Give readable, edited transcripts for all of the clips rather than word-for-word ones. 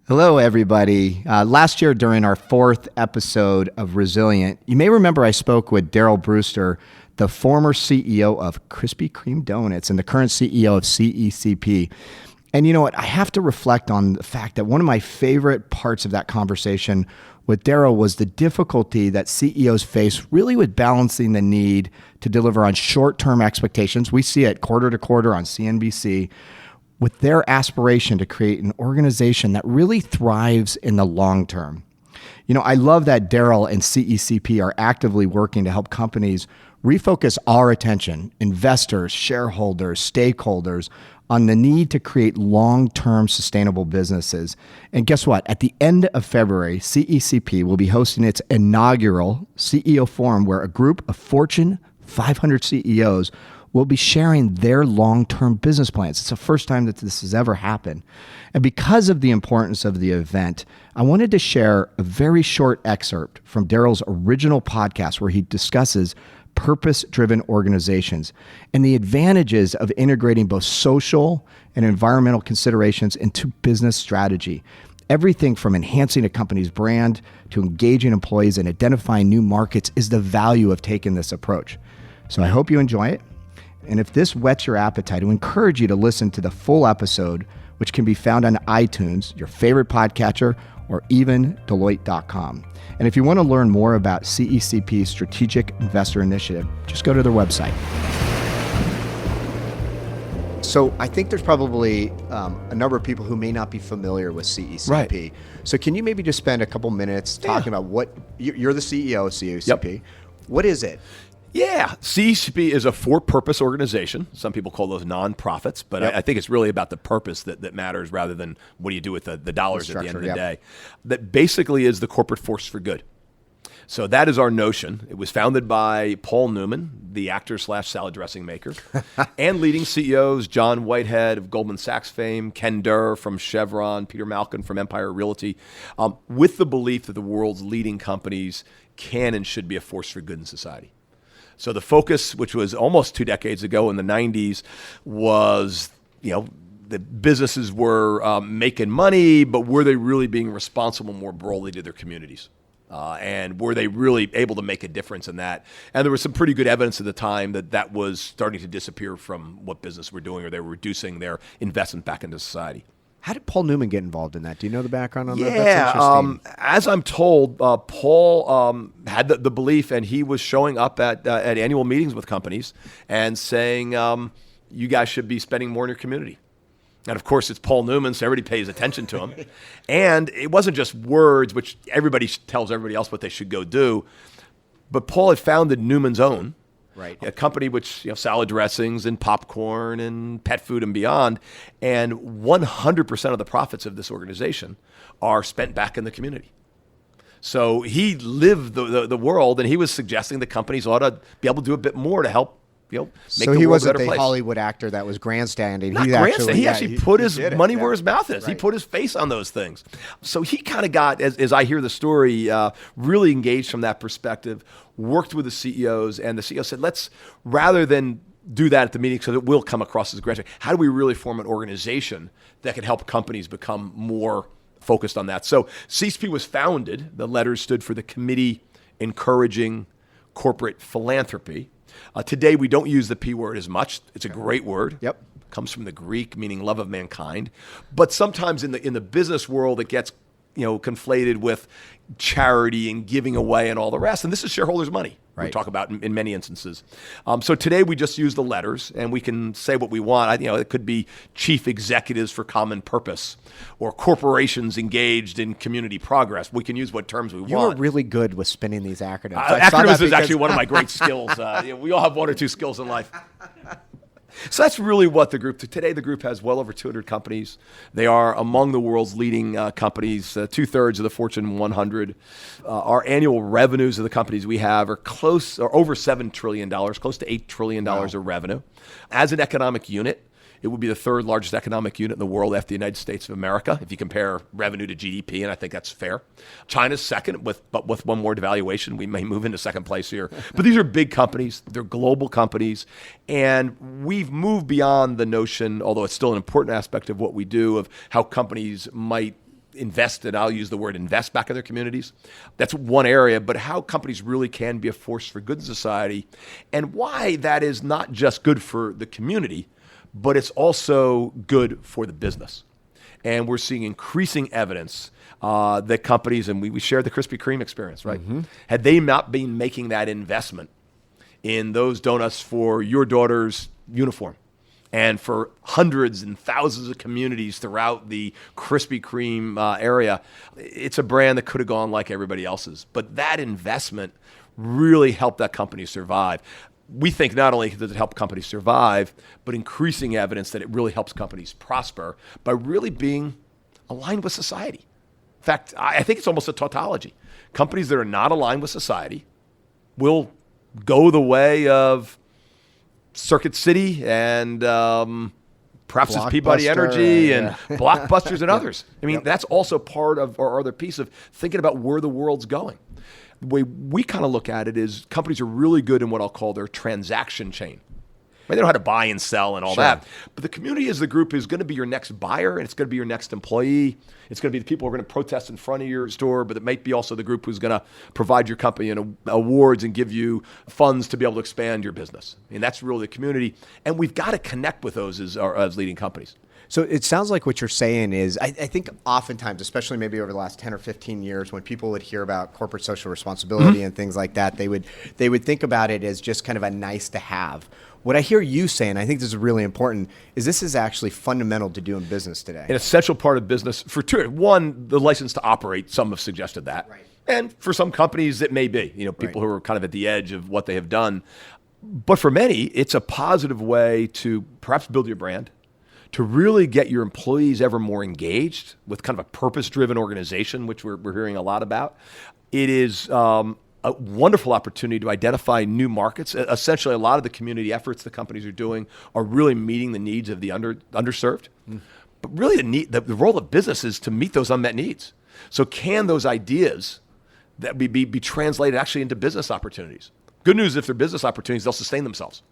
Hello, everybody. Last year, during our fourth episode of Resilient, you may remember I spoke with Daryl Brewster, the former CEO of Krispy Kreme Donuts and the current CEO of CECP. And you know what? I have to reflect on the fact that one of my favorite parts of that conversation with Daryl was the difficulty that CEOs face really with balancing the need to deliver on short-term expectations. We see it quarter to quarter on CNBC, with their aspiration to create an organization that really thrives in the long term. You know, I love that Daryl and CECP are actively working to help companies refocus our attention, investors, shareholders, stakeholders, on the need to create long-term sustainable businesses. And guess what? At the end of February, CECP will be hosting its inaugural CEO Forum, where a group of Fortune 500 CEOs will be sharing their long-term business plans. It's the first time that this has ever happened. And because of the importance of the event, I wanted to share a very short excerpt from Daryl's original podcast where he discusses purpose-driven organizations and the advantages of integrating both social and environmental considerations into business strategy. Everything from enhancing a company's brand to engaging employees and identifying new markets is the value of taking this approach. So I hope you enjoy it. And if this whets your appetite, I encourage you to listen to the full episode, which can be found on iTunes, your favorite podcatcher, or even Deloitte.com. And if you want to learn more about CECP's Strategic Investor Initiative, just go to their website. So I think there's probably a number of people who may not be familiar with CECP. Right. So can you maybe just spend a couple minutes talking about what, you're the CEO of CECP. Yep. What is it? Yeah, CECP is a for-purpose organization. Some people call those nonprofits, but Yep. I think it's really about the purpose that matters rather than what do you do with the dollars at the end of the day. That basically is the corporate force for good. So that is our notion. It was founded by Paul Newman, the actor/salad dressing maker, and leading CEOs, John Whitehead of Goldman Sachs fame, Ken Durr from Chevron, Peter Malkin from Empire Realty, with the belief that the world's leading companies can and should be a force for good in society. So the focus, which was almost 2 decades ago in the 90s, was, the businesses were making money, but were they really being responsible more broadly to their communities? And were they really able to make a difference in that? And there was some pretty good evidence at the time that was starting to disappear from what business were doing, or they were reducing their investment back into society. How did Paul Newman get involved in that? Do you know the background on that? Yeah, That's interesting. as I'm told, Paul had the belief, and he was showing up at annual meetings with companies and saying, you guys should be spending more in your community. And of course, it's Paul Newman, so everybody pays attention to him. And it wasn't just words, which everybody tells everybody else what they should go do, but Paul had founded Newman's Own, Right. a company which, salad dressings and popcorn and pet food and beyond, and 100% of the profits of this organization are spent back in the community. So he lived the world, and he was suggesting that companies ought to be able to do a bit more to help, make the world a better place. So he wasn't the Hollywood actor that was grandstanding. He actually put his money where his mouth is. Right. He put his face on those things. So he kind of got, as I hear the story, really engaged from that perspective, worked with the CEOs, and the CEO said, let's, rather than do that at the meeting because it will come across as aggressive, how do we really form an organization that can help companies become more focused on that? So CECP was founded, the letters stood for the Committee Encouraging Corporate Philanthropy. Today, we don't use the P word as much. It's a great word. Yep. It comes from the Greek, meaning love of mankind. But sometimes in the business world, it gets conflated with charity and giving away and all the rest. And this is shareholders' money. Right. We talk about in many instances. So today we just use the letters, and we can say what we want. It could be chief executives for common purpose, or corporations engaged in community progress. We can use what terms we want. You were really good with spinning these acronyms. Acronyms is actually one of my great skills. We all have one or two skills in life. So that's really what the group, today the group has well over 200 companies. They are among the world's leading companies, 2/3 of the Fortune 100. Our annual revenues of the companies we have are over $7 trillion, close to $8 trillion of revenue. As an economic unit, It would be the third largest economic unit in the world after the United States of America, if you compare revenue to GDP, and I think that's fair. China's second, but with one more devaluation, we may move into second place here. But these are big companies. They're global companies. And we've moved beyond the notion, although it's still an important aspect of what we do, of how companies might invest, and I'll use the word invest back in their communities. That's one area, but how companies really can be a force for good in society, and why that is not just good for the community, but it's also good for the business. And we're seeing increasing evidence that companies, and we shared the Krispy Kreme experience, right? Mm-hmm. Had they not been making that investment in those donuts for your daughter's uniform, and for hundreds and thousands of communities throughout the Krispy Kreme area, it's a brand that could have gone like everybody else's. But that investment really helped that company survive. We think not only does it help companies survive, but increasing evidence that it really helps companies prosper by really being aligned with society. In fact, I think it's almost a tautology. Companies that are not aligned with society will go the way of Circuit City and perhaps it's Peabody Energy and Blockbusters and others. I mean, that's also part of our other piece of thinking about where the world's going. The way we kind of look at it is companies are really good in what I'll call their transaction chain. They know how to buy and sell and all that. But the community as the group is going to be your next buyer, and it's going to be your next employee. It's going to be the people who are going to protest in front of your store, but it might be also the group who's going to provide your company awards and give you funds to be able to expand your business. And that's really the community. And we've got to connect with those as leading companies. So it sounds like what you're saying is, I think oftentimes, especially maybe over the last 10 or 15 years, when people would hear about corporate social responsibility and things like that, they would think about it as just kind of a nice to have. What I hear you saying, I think this is really important, is this is actually fundamental to doing business today. An essential part of business for two. One, the license to operate, some have suggested that. Right. And for some companies, it may be, people who are kind of at the edge of what they have done. But for many, it's a positive way to perhaps build your brand, to really get your employees ever more engaged with kind of a purpose-driven organization, which we're hearing a lot about. It is a wonderful opportunity to identify new markets. Essentially, a lot of the community efforts the companies are doing are really meeting the needs of the underserved. But really, the role of business is to meet those unmet needs. So can those ideas that be translated actually into business opportunities? Good news, if they're business opportunities, they'll sustain themselves.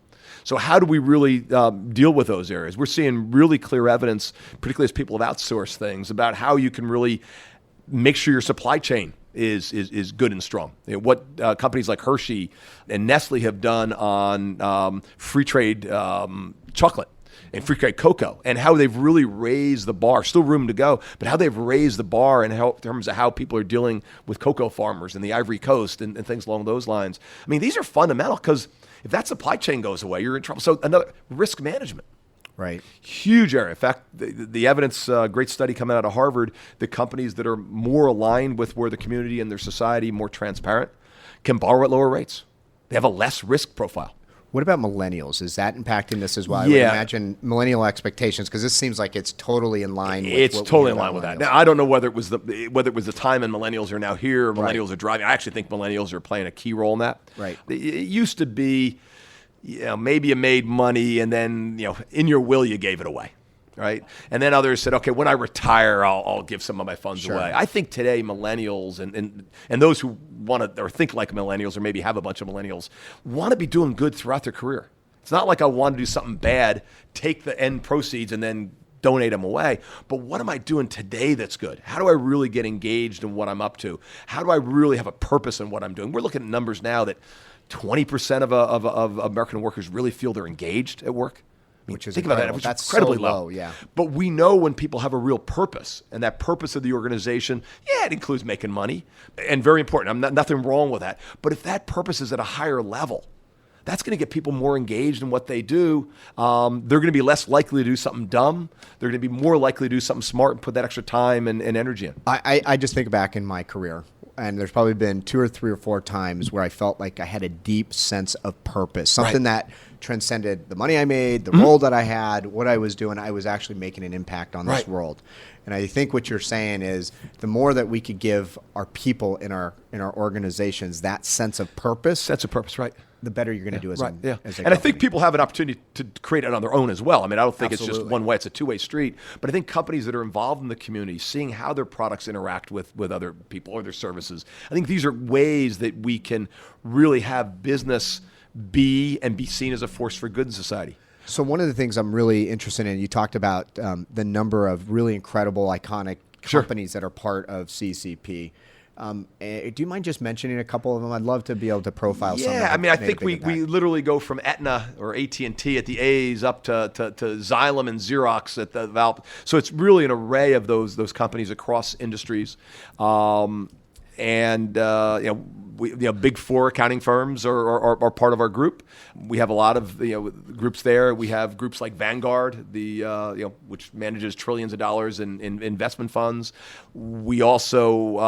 So how do we really deal with those areas? We're seeing really clear evidence, particularly as people have outsourced things, about how you can really make sure your supply chain is good and strong. What companies like Hershey and Nestle have done on free trade chocolate and free trade cocoa, and how they've really raised the bar, still room to go, but how they've raised the bar in terms of how people are dealing with cocoa farmers in the Ivory Coast and things along those lines. I mean, these are fundamental, because if that supply chain goes away, you're in trouble. So another, risk management. Right. Huge area. In fact, the evidence, great study coming out of Harvard, the companies that are more aligned with where the community and their society, more transparent, can borrow at lower rates. They have a less risk profile. What about millennials? Is that impacting this as well? Yeah. I would imagine millennial expectations, because this seems like it's totally in line with It's totally in line with that. Now, I don't know whether it was the time and millennials are now here, or millennials are driving. I actually think millennials are playing a key role in that. Right. It used to be, maybe you made money and then, in your will you gave it away. Right. And then others said, okay, when I retire, I'll give some of my funds away. I think today millennials and those who want to or think like millennials, or maybe have a bunch of millennials, want to be doing good throughout their career. It's not like I want to do something bad, take the end proceeds and then donate them away. But what am I doing today that's good? How do I really get engaged in what I'm up to? How do I really have a purpose in what I'm doing? We're looking at numbers now that 20% of American workers really feel they're engaged at work. Which is think about that, which That's is incredibly so low. Yeah. But we know when people have a real purpose, and that purpose of the organization, it includes making money, and very important. Nothing wrong with that. But if that purpose is at a higher level, that's going to get people more engaged in what they do. They're going to be less likely to do something dumb. They're going to be more likely to do something smart and put that extra time and energy in. I just think back in my career, and there's probably been 2 or 3 or 4 times where I felt like I had a deep sense of purpose, something that transcended the money I made, the role that I had, what I was doing. I was actually making an impact on this world. And I think what you're saying is the more that we could give our people in our organizations that sense of purpose, the better you're going to do as a and company. I think people have an opportunity to create it on their own as well. I mean, I don't think it's just one way. It's a two-way street. But I think companies that are involved in the community, seeing how their products interact with other people or their services, I think these are ways that we can really have business be seen as a force for good in society. So one of the things I'm really interested in, you talked about the number of really incredible, iconic companies that are part of CECP. Do you mind just mentioning a couple of them? I'd love to be able to profile some. Yeah, I mean, I think we literally go from Aetna or AT&T at the A's up to Xylem and Xerox at the Valve. So it's really an array of those companies across industries. Big Four accounting firms are part of our group. We have a lot of groups there. We have groups like Vanguard, which manages trillions of dollars in investment funds. We also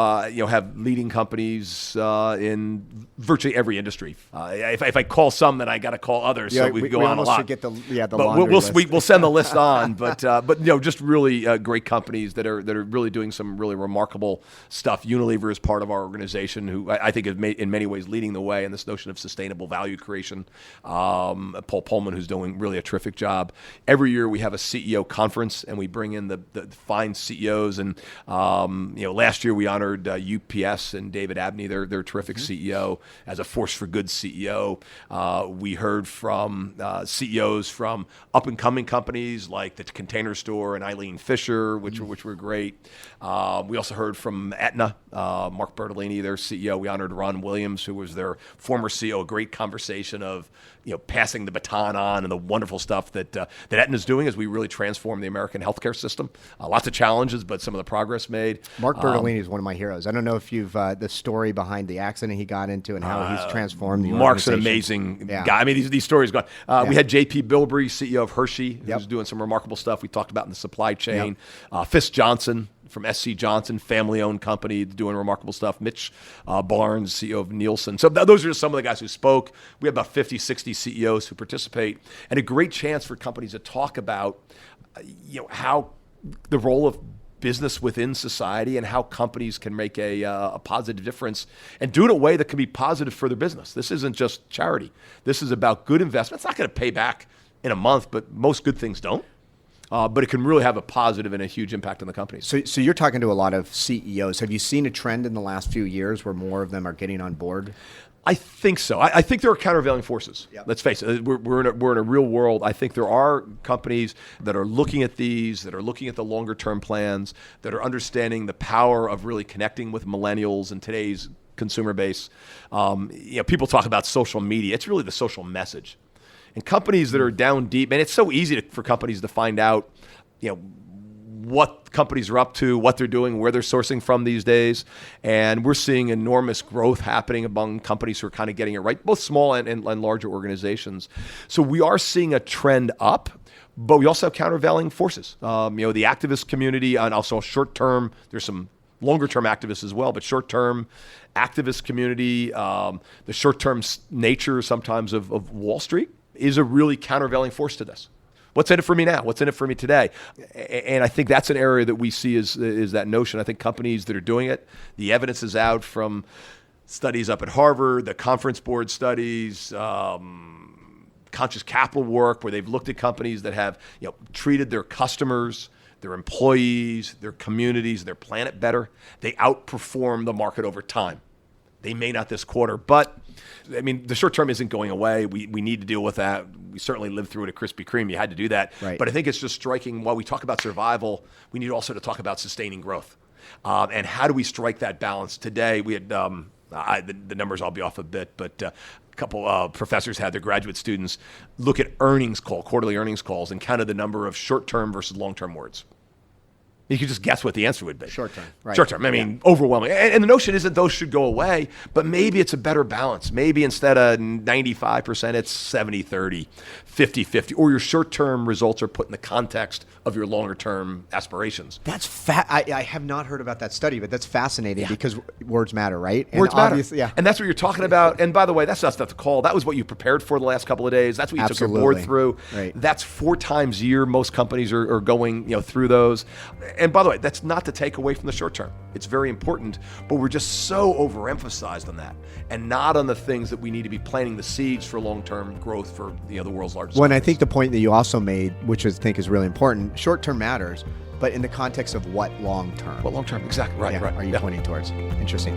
have leading companies in virtually every industry. If I call some, then I got to call others. Yeah, so we go on a lot. Get the We'll send the list on, but just really great companies that are really doing some really remarkable stuff. Unilever is part of our organization, who I think is in many ways leading the way in this notion of sustainable value creation. Paul Pullman, who's doing really a terrific job. Every year we have a CEO conference, and we bring in the fine CEOs. And last year we honored UPS and David Abney, their terrific CEO, as a force for good CEO. We heard from CEOs from up and coming companies like the Container Store and Eileen Fisher, which were great. We also heard from Aetna, Mark Bertolini, their CEO. We honored Ron Williams, who was their former CEO. A great conversation of passing the baton on and the wonderful stuff that Aetna is doing as we really transform the American healthcare system. Lots of challenges, but some of the progress made. Mark Bertolini is one of my heroes. I don't know if you've the story behind the accident he got into and how he's transformed the organization. Mark's an amazing guy. I mean, these stories go on. We had J.P. Bilbrey, CEO of Hershey, who's doing some remarkable stuff. We talked about in the supply chain. Fitz Johnson from SC Johnson, family-owned company, doing remarkable stuff. Mitch Barnes, CEO of Nielsen. So those are just some of the guys who spoke. We have about 50, 60 CEOs who participate, and a great chance for companies to talk about how the role of business within society and how companies can make a positive difference and do it in a way that can be positive for their business. This isn't just charity. This is about good investment. It's not going to pay back in a month, but most good things don't. But it can really have a positive and a huge impact on the companies. So you're talking to a lot of CEOs. Have you seen a trend in the last few years where more of them are getting on board? I think so. I think there are countervailing forces. Yep. Let's face it. We're in a real world. I think there are companies that are looking at these, that are looking at the longer term plans, that are understanding the power of really connecting with millennials and today's consumer base. People talk about social media. It's really the social message. And companies that are down deep, and it's so easy for companies to find out, what companies are up to, what they're doing, where they're sourcing from these days. And we're seeing enormous growth happening among companies who are kind of getting it right, both small and larger organizations. So we are seeing a trend up, but we also have countervailing forces. The activist community, and also short-term, there's some longer-term activists as well, but short-term activist community, the short-term nature sometimes of Wall Street is a really countervailing force to this. What's in it for me now? What's in it for me today? And I think that's an area that we see is that notion. I think companies that are doing it, the evidence is out from studies up at Harvard, the Conference Board studies, conscious capital work, where they've looked at companies that have treated their customers, their employees, their communities, their planet better. They outperform the market over time. They may not this quarter, but I mean, the short term isn't going away. We need to deal with that. We certainly lived through it at Krispy Kreme. You had to do that. Right. But I think it's just striking, while we talk about survival, we need also to talk about sustaining growth. And how do we strike that balance? Today, we had, the numbers I'll be off a bit, but a couple professors had their graduate students look at quarterly earnings calls, and counted the number of short-term versus long-term words. You could just guess what the answer would be. Short term. Right. Short term. I mean, overwhelming. And the notion isn't those should go away, but maybe it's a better balance. Maybe instead of 95%, it's 70-30, 50-50, or your short-term results are put in the context of your longer-term aspirations. That's I have not heard about that study, but that's fascinating because words matter, right? Words matter. Yeah. And that's what you're talking about. And by the way, that's not stuff to call. That was what you prepared for the last couple of days. That's what you took your board through. Right. That's 4 times a year most companies are going through those. And by the way, that's not to take away from the short term. It's very important, but we're just so overemphasized on that and not on the things that we need to be planting the seeds for long-term growth for the world's largest Well, and companies. I think the point that you also made, which I think is really important, short-term matters, but in the context of what long-term? What long-term? Exactly. Right. Are you pointing towards? Interesting.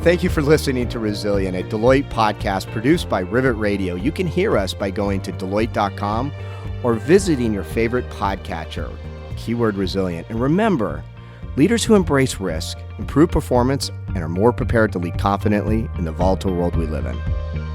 Thank you for listening to Resilient, a Deloitte podcast produced by Rivet Radio. You can hear us by going to Deloitte.com or visiting your favorite podcatcher, keyword resilient. And remember, leaders who embrace risk, improve performance, and are more prepared to lead confidently in the volatile world we live in.